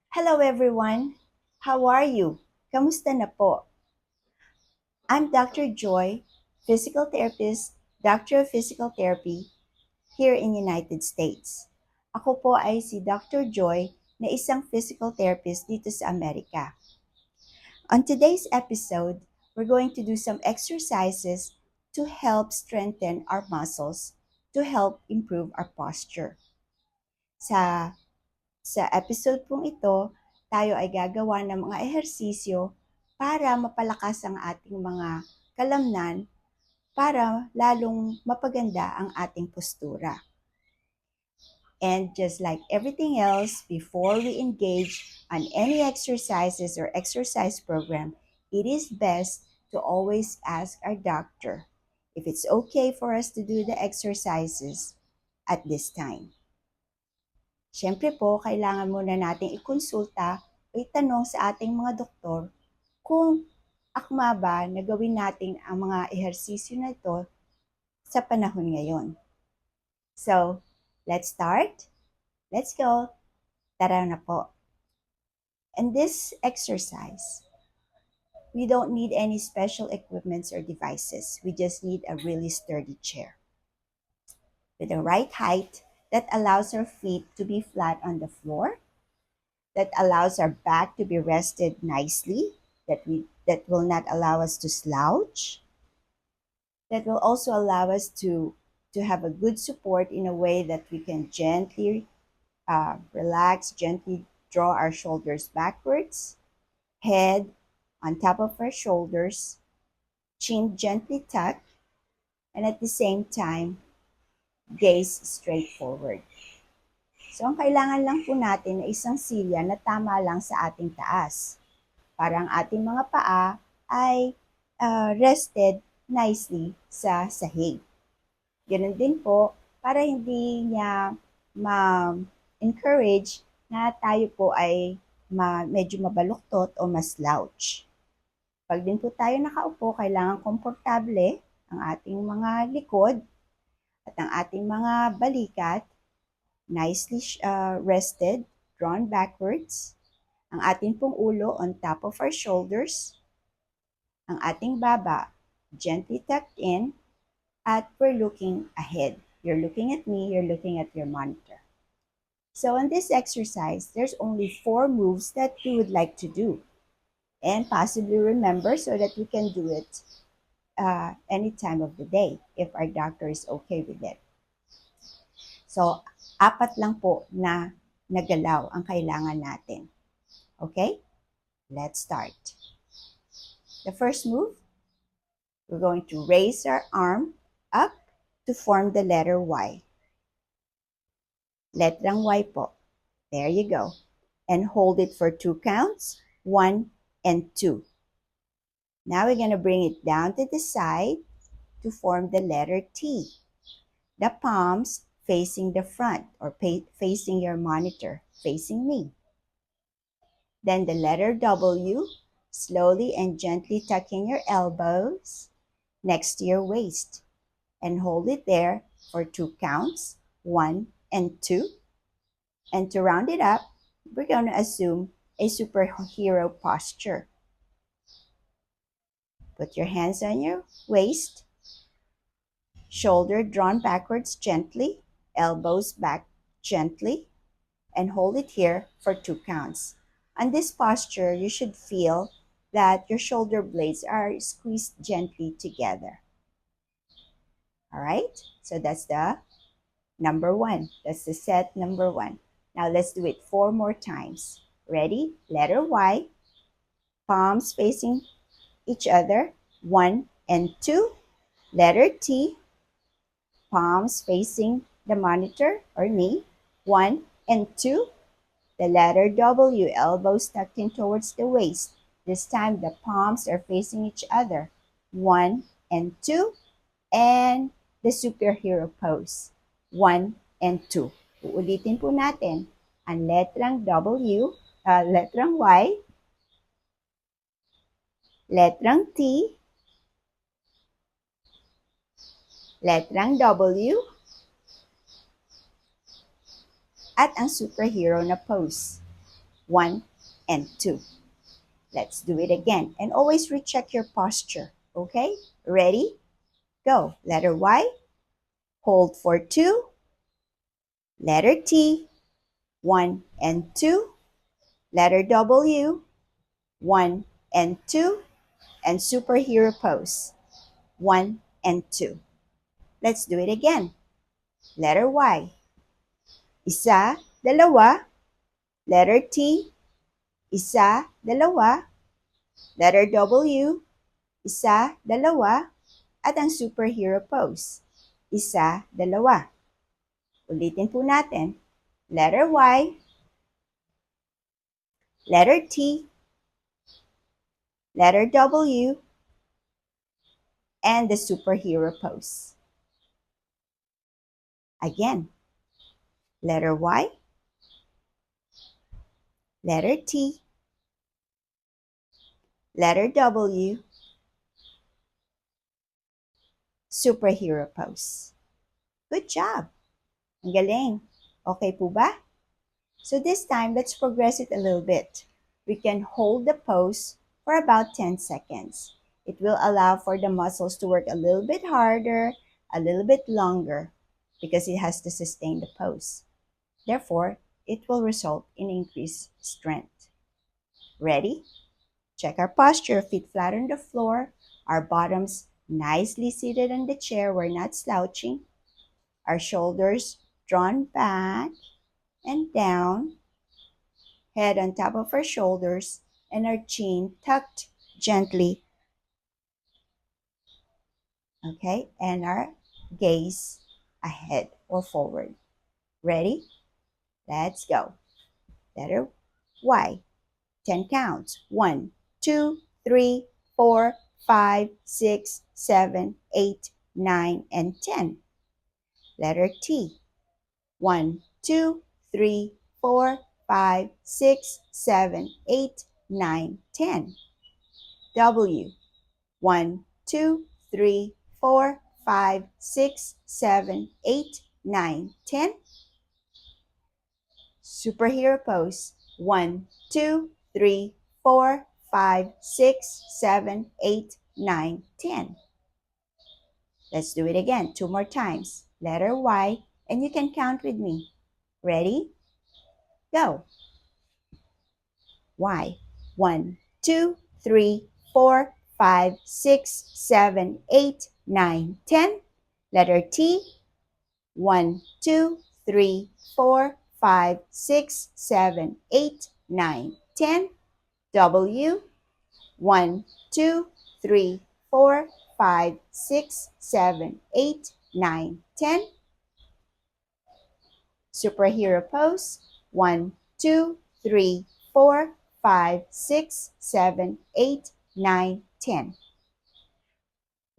Hello everyone! How are you? Kamusta na po? I'm Dr. Joy, physical therapist, Doctor of Physical Therapy here in United States. Ako po ay si Dr. Joy na isang physical therapist dito sa Amerika. On today's episode, we're going to do some exercises to help strengthen our muscles, to help improve our posture. Sa Sa episode pong ito, tayo ay gagawa ng mga ehersisyo para mapalakas ang ating mga kalamnan para lalong mapaganda ang ating postura. And just like everything else, before we engage on any exercises or exercise program, it is best to always ask our doctor if it's okay for us to do the exercises at this time. Siyempre po, kailangan muna nating ikonsulta o itanong sa ating mga doktor kung akma ba na gawin natin ang mga ehersisyo na ito sa panahon ngayon. So, let's start. Let's go. Tara na po. In this exercise, we don't need any special equipments or devices. We just need a really sturdy chair with the right height that allows our feet to be flat on the floor, that allows our back to be rested nicely, that will not allow us to slouch, that will also allow us to have a good support in a way that we can gently relax, gently draw our shoulders backwards, head on top of our shoulders, chin gently tucked, and at the same time, gaze straight forward. So, ang kailangan lang po natin ay isang silya na tama lang sa ating taas. Para ang ating mga paa ay rested nicely sa sahig. Ganun din po, para hindi niya ma-encourage na tayo po ay medyo mabaluktot o maslouch. Pag din po tayo nakaupo, kailangan komportable ang ating mga likod at ang ating mga balikat, nicely rested, drawn backwards, ang ating pong ulo on top of our shoulders, ang ating baba gently tucked in, at we're looking ahead. You're looking at me, you're looking at your monitor. So in this exercise, there's only 4 moves that we would like to do and possibly remember so that we can do it any time of the day if our doctor is okay with it. So, 4 lang po na nagalaw ang kailangan natin. Okay? Let's start. The first move, we're going to raise our arm up to form the letter Y. Letrang Y po. There you go. And hold it for 2 counts, 1 and 2. Now we're going to bring it down to the side to form the letter T. The palms facing the front or facing your monitor, facing me. Then the letter W, slowly and gently tuck in your elbows next to your waist and hold it there for 2 counts, 1 and 2. And to round it up, we're going to assume a superhero posture. Put your hands on your waist, shoulder drawn backwards gently, elbows back gently, and hold it here for 2 counts. On this posture, you should feel that your shoulder blades are squeezed gently together. All right? So that's the number 1. That's the set number 1. Now let's do it 4 more times. Ready? Letter Y, palms facing each other, 1 and 2. Letter T, palms facing the monitor or me, 1 and 2. The letter W, elbows tucked in towards the waist. This time the palms are facing each other, 1 and 2. And the superhero pose, 1 and 2. Uulitin po natin ang letrang W, letrang Y, letrang T, letrang W, at ang superhero na pose. 1, and 2. Let's do it again. And always recheck your posture. Okay? Ready? Go. Letter Y. Hold for 2. Letter T. 1 and 2. Letter W. 1 and 2. And superhero pose. 1 and 2. Let's do it again. Letter Y. Isa, dalawa. Letter T. Isa, dalawa. Letter W. Isa, dalawa. At ang superhero pose. Isa, dalawa. Ulitin po natin. Letter Y. Letter T. Letter W. And the superhero pose. Again. Letter Y. Letter T. Letter W. Superhero pose. Good job! Ang galing. Okay po ba? So this time, let's progress it a little bit. We can hold the pose for about 10 seconds. It will allow for the muscles to work a little bit harder, a little bit longer, because it has to sustain the pose. Therefore, it will result in increased strength. Ready? Check our posture, feet flat on the floor, our bottoms nicely seated on the chair, we're not slouching, our shoulders drawn back and down, head on top of our shoulders, and our chin tucked gently. Okay, and our gaze ahead or forward. Ready? Let's go. Letter Y. 10 counts. 1, 2, 3, 4, 5, 6, 7, 8, 9, and 10. Letter T. 1, 2, 3, 4, 5, 6, 7, 8, 9, 10. W. 1, 2, 3, 4, 5, 6, 7, 8, 9, 10. Superhero pose. 1, 2, 3, 4, 5, 6, 7, 8, 9, 10. Let's do it again. 2 more times. Letter Y, and you can count with me. Ready? Go. Y. 1, 2, 3, 4, 5, 6, 7, 8, 9, 10. Letter T. 1, 2, 3, 4, 5, 6, 7, 8, 9, 10. W. 1, 2, 3, 4, 5, 6, 7, 8, 9, 10. Superhero pose. 1, 2, 3, 4, 5, 6, 7, 8, 9, 10.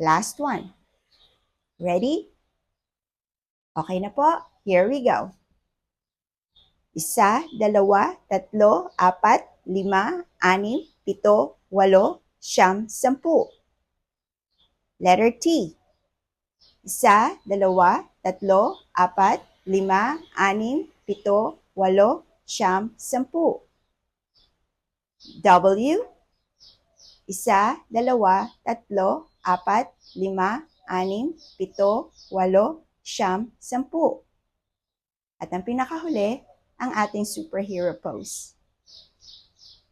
Last one. Ready? Okay na po. Here we go. Isa, dalawa, tatlo, apat, lima, anim, pito, walo, siyam, sampu. Letter T. Isa, dalawa, tatlo, apat, lima, anim, pito, walo, siyam, sampu. W. Isa, dalawa, tatlo, apat, lima, anim, pito, walo, siyam, sampu. At ang pinakahuli, ang ating superhero pose.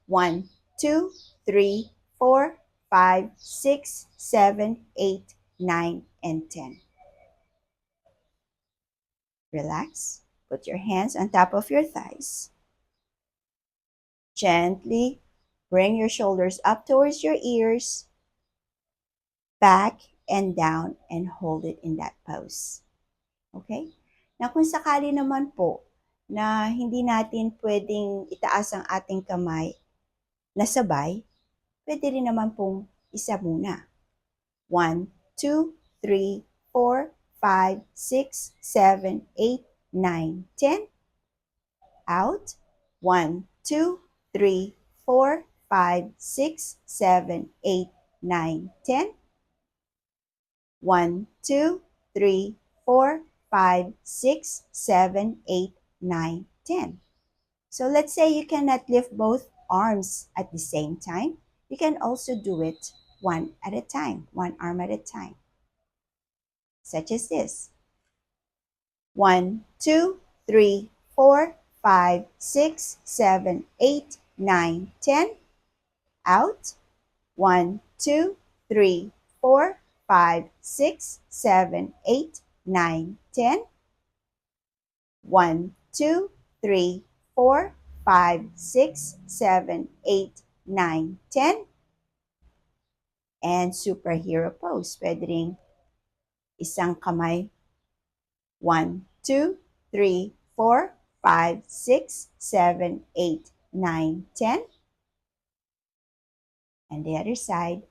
1, 2, 3, 4, 5, 6, 7, 8, 9, and 10. Relax. Put your hands on top of your thighs. Gently bring your shoulders up towards your ears, back and down, and hold it in that pose. Okay? Na kung sakali naman po na hindi natin pwedeng itaas ang ating kamay na sabay, pwede rin naman pong isa muna. 1, 2, 3, 4, 5, 6, 7, 8, 9, 10. Out. 1, 2, 3, 4, 5, 6, 7, 8, 9, 10. 1, 2, 3, 4, 5, 6, 7, 8, 9, 10. So let's say you cannot lift both arms at the same time. You can also do it one at a time, one arm at a time, such as this. 1, 2, 3, 4, 5, 6, 7, 8, 9, 10. Out. 1, 2, 3, 4, 5, 6, 7, 8, 9, 10. 1, 2, 3, 4, 5, 6, 7, 8, 9, 10. And superhero pose. Pwede rin isang kamay. 1, 2, 3, 4, 5, 6, 7, 8, 9, 10. And the other side.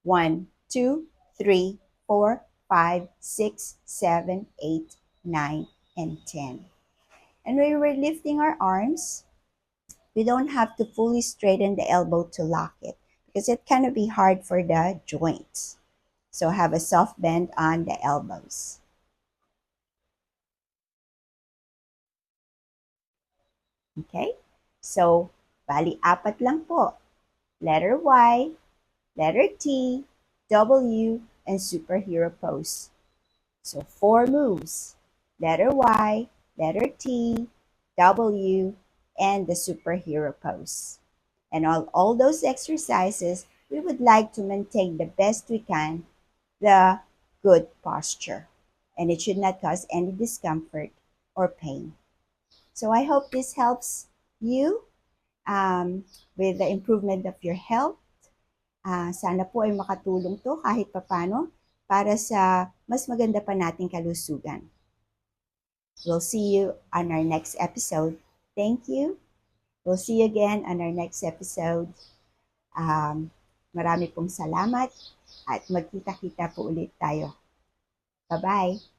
1, 2, 3, 4, 5, 6, 7, 8, 9, and 10. And when we're lifting our arms, we don't have to fully straighten the elbow to lock it because it can be hard for the joints. So have a soft bend on the elbows. Okay? So, bali apat lang po. Letter Y, letter T, W, and superhero pose. So 4 moves. Letter Y, letter T, W, and the superhero pose. And all those exercises, we would like to maintain the best we can the good posture. And it should not cause any discomfort or pain. So I hope this helps you with the improvement of your health. Sana po ay makatulong to kahit papano para sa mas maganda pa nating kalusugan. We'll see you on our next episode. Thank you. We'll see you again on our next episode. Marami pong salamat at magkita-kita po ulit tayo. Bye-bye.